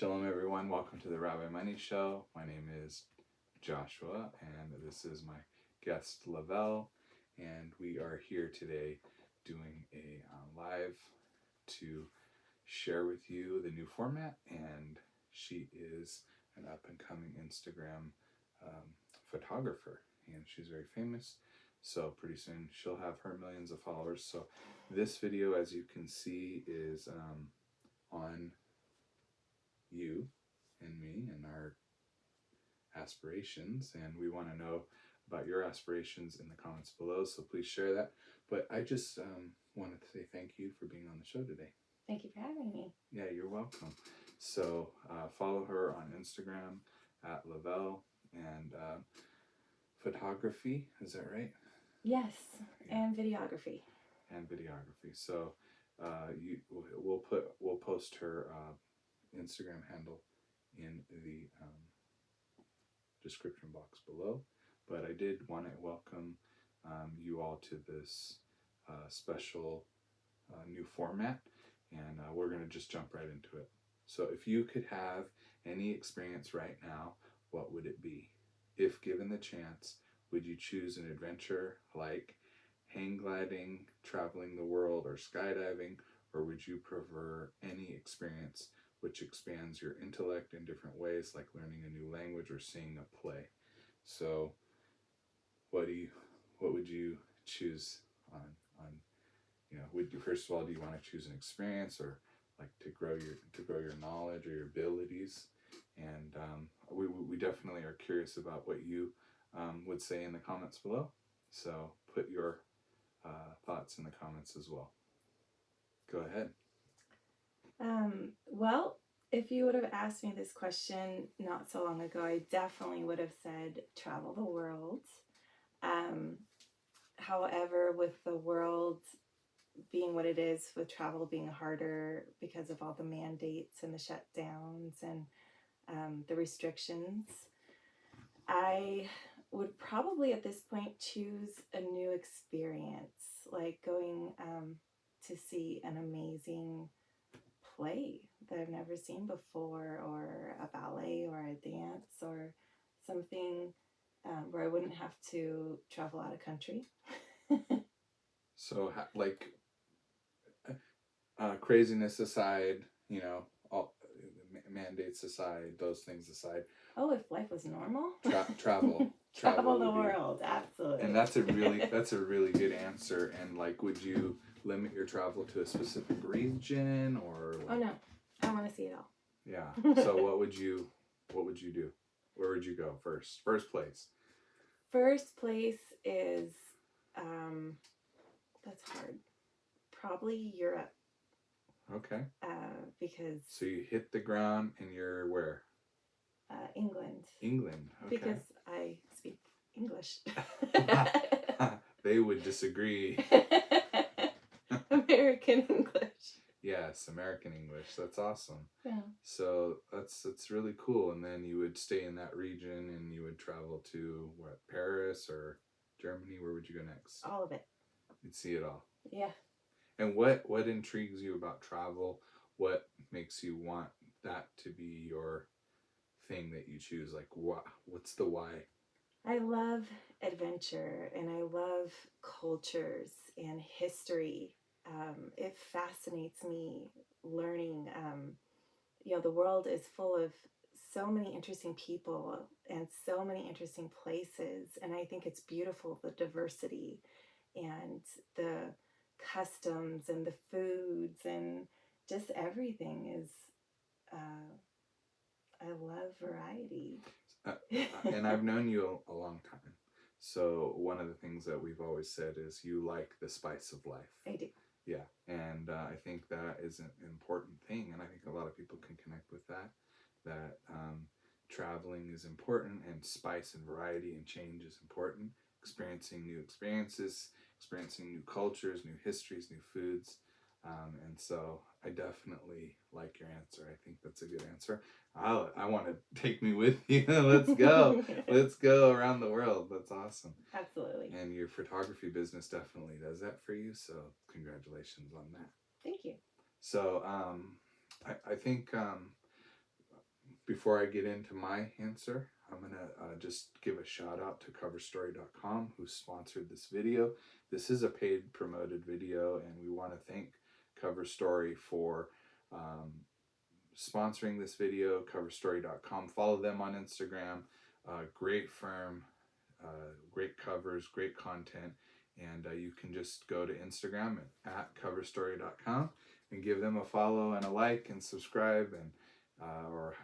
Shalom, everyone. Welcome to the Rabbi Money Show. My name is Joshua, and this is my guest, LaVelle. And we are here today doing a live to share with you the new format. And she is an up-and-coming Instagram photographer, and she's very famous. So pretty soon she'll have her millions of followers. So this video, as you can see, is on you and me and our aspirations, and we want to know about your aspirations in the comments below, so please share that. But I just wanted to say thank you for being on the show today. Thank you for having me. Yeah, you're welcome. So follow her on Instagram at LaVelle and photography, is that right? Yes, Yeah. and videography. And videography. So we'll post her Instagram handle in the description box below. But I did want to welcome you all to this special new format, and we're going to just jump right into it. So if you could have any experience right now, what would it be? If given the chance, would you choose an adventure like hang gliding, traveling the world, or skydiving, or would you prefer any experience which expands your intellect in different ways, like learning a new language or seeing a play? So what would you choose on first of all, do you want to choose an experience, or like to grow your knowledge or your abilities? And we definitely are curious about what you would say in the comments below. So put your thoughts in the comments as well. Go ahead. Well, if you would have asked me this question not so long ago, I definitely would have said travel the world. However, with the world being what it is, with travel being harder because of all the mandates and the shutdowns and the restrictions, I would probably at this point choose a new experience, like going to see an amazing play that I've never seen before, or a ballet or a dance or something where I wouldn't have to travel out of country. So craziness aside, all mandates aside, those things aside. Oh, if life was normal? Travel the world, absolutely. And that's a really good answer. And like, would you limit your travel to a specific region, or like... Oh no, I want to see it all. Yeah. So what would you do? Where would you go first? First place is that's hard. Probably Europe. Okay. Because... So you hit the ground and you're where? England. England. Okay. Because I speak English. They would disagree. American English. Yes, American English. That's awesome. Yeah. So that's really cool. And then you would stay in that region, and you would travel to what, Paris or Germany? Where would you go next? All of it. You'd see it all. Yeah. And what intrigues you about travel? What makes you want that to be your thing that you choose? Like, what's the why? I love adventure, and I love cultures and history. It fascinates me learning. The world is full of so many interesting people and so many interesting places, and I think it's beautiful, the diversity and the customs and the foods and just everything is... I love variety. And I've known you a long time. So one of the things that we've always said is you like the spice of life. I do. Yeah. And I think that is an important thing. And I think a lot of people can connect with that traveling is important, and spice and variety and change is important. Experiencing new experiences, experiencing new cultures, new histories, new foods. And so I definitely like your answer. I think that's a good answer. I want to take me with you. Let's go. Let's go around the world. That's awesome. Absolutely. And your photography business definitely does that for you. So congratulations on that. Thank you. So I think before I get into my answer, I'm going to just give a shout out to coverstory.com who sponsored this video. This is a paid promoted video, and we want to thank Cover Story for sponsoring this video. Coverstory.com. Follow them on Instagram. Great firm, great covers, great content. And you can just go to Instagram at coverstory.com and give them a follow and a like and subscribe and or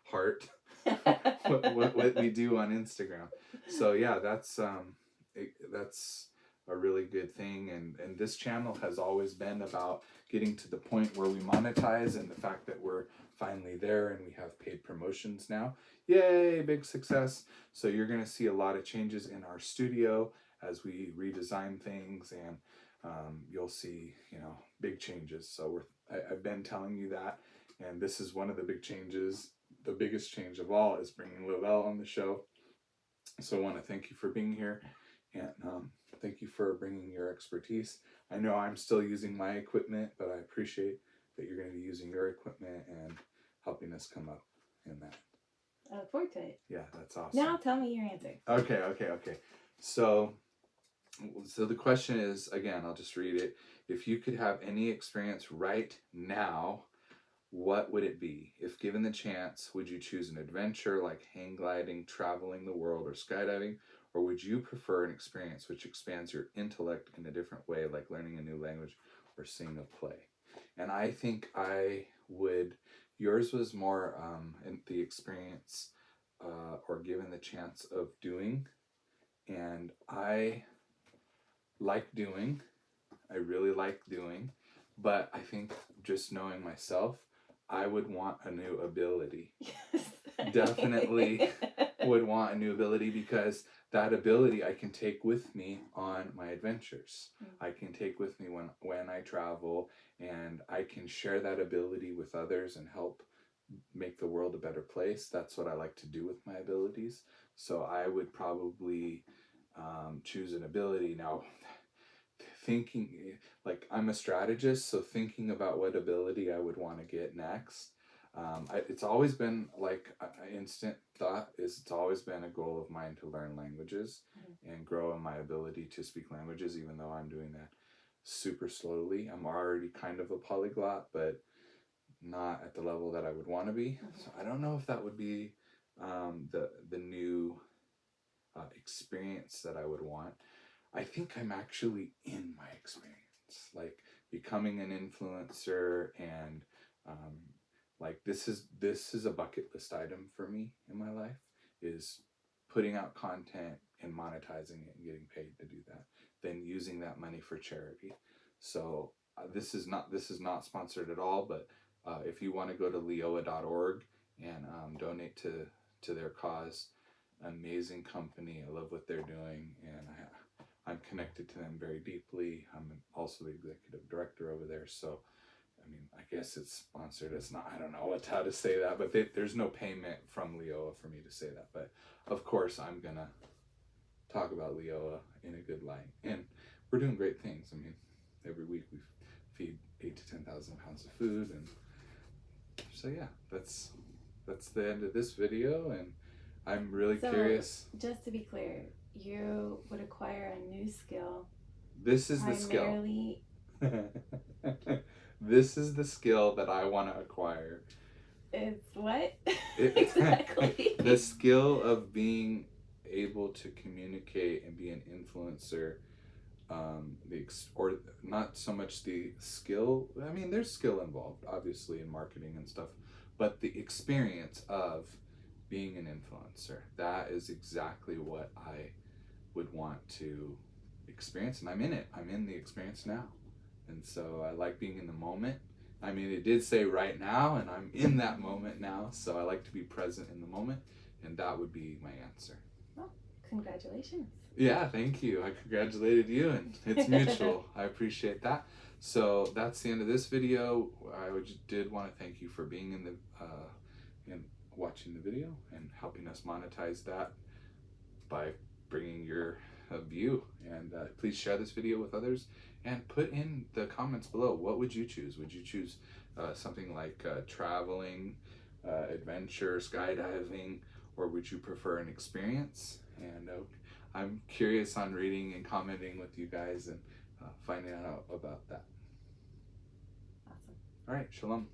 heart what we do on Instagram. So yeah, that's a really good thing. And this channel has always been about getting to the point where we monetize, and the fact that we're finally there and we have paid promotions now. Yay, big success. So you're going to see a lot of changes in our studio as we redesign things, and you'll see, big changes. So I've been telling you that, and this is one of the big changes. The biggest change of all is bringing LaVelle on the show. So I want to thank you for being here, and thank you for bringing your expertise. I know I'm still using my equipment, but I appreciate that you're going to be using your equipment and helping us come up in that. I look forward to it. Yeah, that's awesome. Now tell me your answer. Okay. So the question is, again, I'll just read it. If you could have any experience right now, what would it be? If given the chance, would you choose an adventure like hang gliding, traveling the world, or skydiving? Or would you prefer an experience which expands your intellect in a different way, like learning a new language or seeing a play? And I think I would. Yours was more in the experience or given the chance of doing. And I like doing. I really like doing. But I think just knowing myself, I would want a new ability. Yes. Definitely would want a new ability, because that ability I can take with me on my adventures. I can take with me when I travel, and I can share that ability with others and help make the world a better place. That's what I like to do with my abilities. So I would probably choose an ability. Now, thinking, like, I'm a strategist, so thinking about what ability I would want to get next. It's always been like an instant thought it's always been a goal of mine to learn languages and grow in my ability to speak languages, even though I'm doing that super slowly. I'm already kind of a polyglot, but not at the level that I would want to be. So I don't know if that would be the new experience that I would want. I think I'm actually in my experience, like becoming an influencer, and like this is a bucket list item for me in my life, is putting out content and monetizing it and getting paid to do that, then using that money for charity. So this is not sponsored at all, but if you want to go to leoa.org and donate to their cause, amazing company. I love what they're doing, and I'm connected to them very deeply. I'm also the executive director over there. So, I mean, I guess it's sponsored. It's not, I don't know how to say that, but there's no payment from Leoa for me to say that. But of course, I'm going to talk about Leoa in a good light. And we're doing great things. I mean, every week we feed 8,000 to 10,000 pounds of food. And so, yeah, that's the end of this video. And I'm really curious. Just to be clear, you would acquire a new skill. This is the skill. This is the skill that I want to acquire. It's what? Exactly. The skill of being able to communicate and be an influencer. Or not so much the skill. I mean, there's skill involved, obviously, in marketing and stuff, but the experience of being an influencer, that is exactly what I would want to experience, and I'm in it. I'm in the experience now, and so I like being in the moment. I mean, it did say right now, and I'm in that moment now, so I like to be present in the moment, and that would be my answer. Well, congratulations. Yeah, thank you. I congratulated you, and it's mutual. I appreciate that. So that's the end of this video. I did want to thank you for being in watching the video and helping us monetize that by bringing your view. And please share this video with others, and put in the comments below, what would you choose? Would you choose something like traveling adventure, skydiving, or would you prefer an experience? And I'm curious on reading and commenting with you guys and finding out about that. Awesome. All right, shalom.